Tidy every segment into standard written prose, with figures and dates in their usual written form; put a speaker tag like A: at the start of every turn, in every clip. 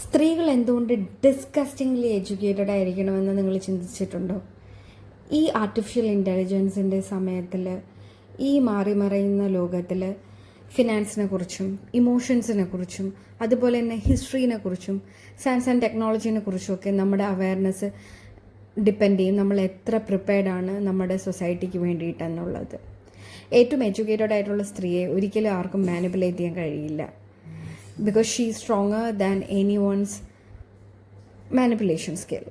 A: സ്ത്രീകൾ എന്തുകൊണ്ട് ഡിസ്കസ്റ്റിംഗ്ലി എഡ്യൂക്കേറ്റഡ് ആയിരിക്കണമെന്ന് നിങ്ങൾ ചിന്തിച്ചിട്ടുണ്ടോ? ഈ ആർട്ടിഫിഷ്യൽ ഇൻ്റലിജൻസിൻ്റെ സമയത്തിൽ, ഈ മാറി മറയുന്ന ലോകത്തിൽ ഫിനാൻസിനെ കുറിച്ചും ഇമോഷൻസിനെ കുറിച്ചും അതുപോലെ തന്നെ ഹിസ്റ്ററിനെ കുറിച്ചും സയൻസ് ആൻഡ് ടെക്നോളജീനെ കുറിച്ചുമൊക്കെ നമ്മുടെ അവയർനെസ് ഡിപ്പെൻഡ് ചെയ്യും നമ്മൾ എത്ര പ്രിപ്പയർഡ് ആണ് നമ്മുടെ സൊസൈറ്റിക്ക് വേണ്ടിയിട്ടെന്നുള്ളത്. ഏറ്റവും എഡ്യൂക്കേറ്റഡ് ആയിട്ടുള്ള സ്ത്രീയെ ഒരിക്കലും ആർക്കും മാനിപ്പുലേറ്റ് ചെയ്യാൻ കഴിയില്ല. Because she is stronger than anyone's manipulation skill.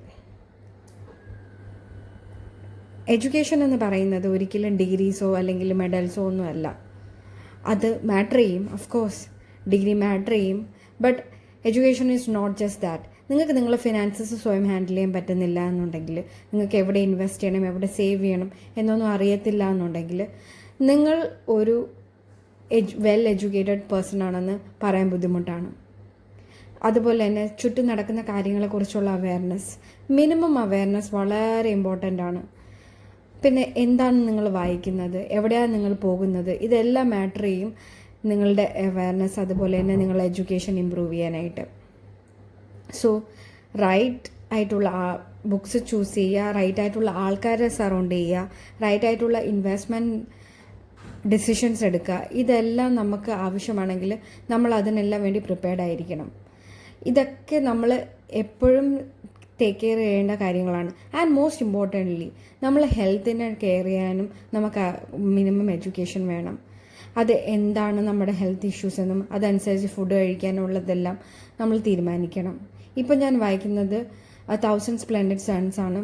A: Education എന്ന് പറയുന്നത് ഒരിക്കലും ഡിഗ്രീസോ അല്ലെങ്കിൽ മെഡൽസോ ഒന്നുമല്ല. അത് മാറ്റർ ചെയ്യും, ഓഫ് കോഴ്സ് ഡിഗ്രി മാറ്റർ ചെയ്യും, but education is not just that. നിങ്ങൾക്ക് നിങ്ങളുടെ ഫിനാൻസസ് സ്വയം ഹാൻഡിൽ ചെയ്യാൻ പറ്റുന്നില്ല എന്നുണ്ടെങ്കിൽ, നിങ്ങൾക്ക് എവിടെ ഇൻവെസ്റ്റ് ചെയ്യണം, എവിടെ സേവ് ചെയ്യണം എന്നൊന്നും അറിയത്തില്ല എന്നുണ്ടെങ്കിൽ, നിങ്ങൾ ഒരു വെൽ എഡ്യൂക്കേറ്റഡ് പേഴ്സൺ ആണെന്ന് പറയാൻ ബുദ്ധിമുട്ടാണ്. അതുപോലെ തന്നെ ചുറ്റും നടക്കുന്ന കാര്യങ്ങളെക്കുറിച്ചുള്ള അവയർനെസ്, മിനിമം അവയർനെസ് വളരെ ഇമ്പോർട്ടൻ്റ് ആണ്. പിന്നെ എന്താണ് നിങ്ങൾ വായിക്കുന്നത്, എവിടെയാണ് നിങ്ങൾ പോകുന്നത്, ഇതെല്ലാം മാറ്റർ ചെയ്യും നിങ്ങളുടെ അവയർനെസ്, അതുപോലെ തന്നെ നിങ്ങളുടെ എഡ്യൂക്കേഷൻ ഇമ്പ്രൂവ് ചെയ്യാനായിട്ട്. സോ റൈറ്റ് ആയിട്ടുള്ള ബുക്സ് ചൂസ് ചെയ്യുക, റൈറ്റ് ആയിട്ടുള്ള ആൾക്കാരെ സറൗണ്ട് ചെയ്യുക, റൈറ്റ് ആയിട്ടുള്ള ഇൻവെസ്റ്റ്മെൻറ്റ് ഡിസിഷൻസ് എടുക്കുക. ഇതെല്ലാം നമുക്ക് ആവശ്യമാണെങ്കിൽ നമ്മൾ അതിനെല്ലാം വേണ്ടി പ്രിപ്പയർഡ് ആയിരിക്കണം. ഇതൊക്കെ നമ്മൾ എപ്പോഴും ടേക്ക് കെയർ ചെയ്യേണ്ട കാര്യങ്ങളാണ്. ആൻഡ് മോസ്റ്റ് ഇമ്പോർട്ടൻ്റ്ലി നമ്മൾ ഹെൽത്തിനെ കെയർ ചെയ്യാനും നമുക്ക് മിനിമം എഡ്യൂക്കേഷൻ വേണം. അത് എന്താണ് നമ്മുടെ ഹെൽത്ത് ഇഷ്യൂസ് എന്നും അതനുസരിച്ച് ഫുഡ് കഴിക്കാനുള്ളതെല്ലാം നമ്മൾ തീരുമാനിക്കണം. ഇപ്പം ഞാൻ വായിക്കുന്നത് 1000 Splendid Suns ആണ്.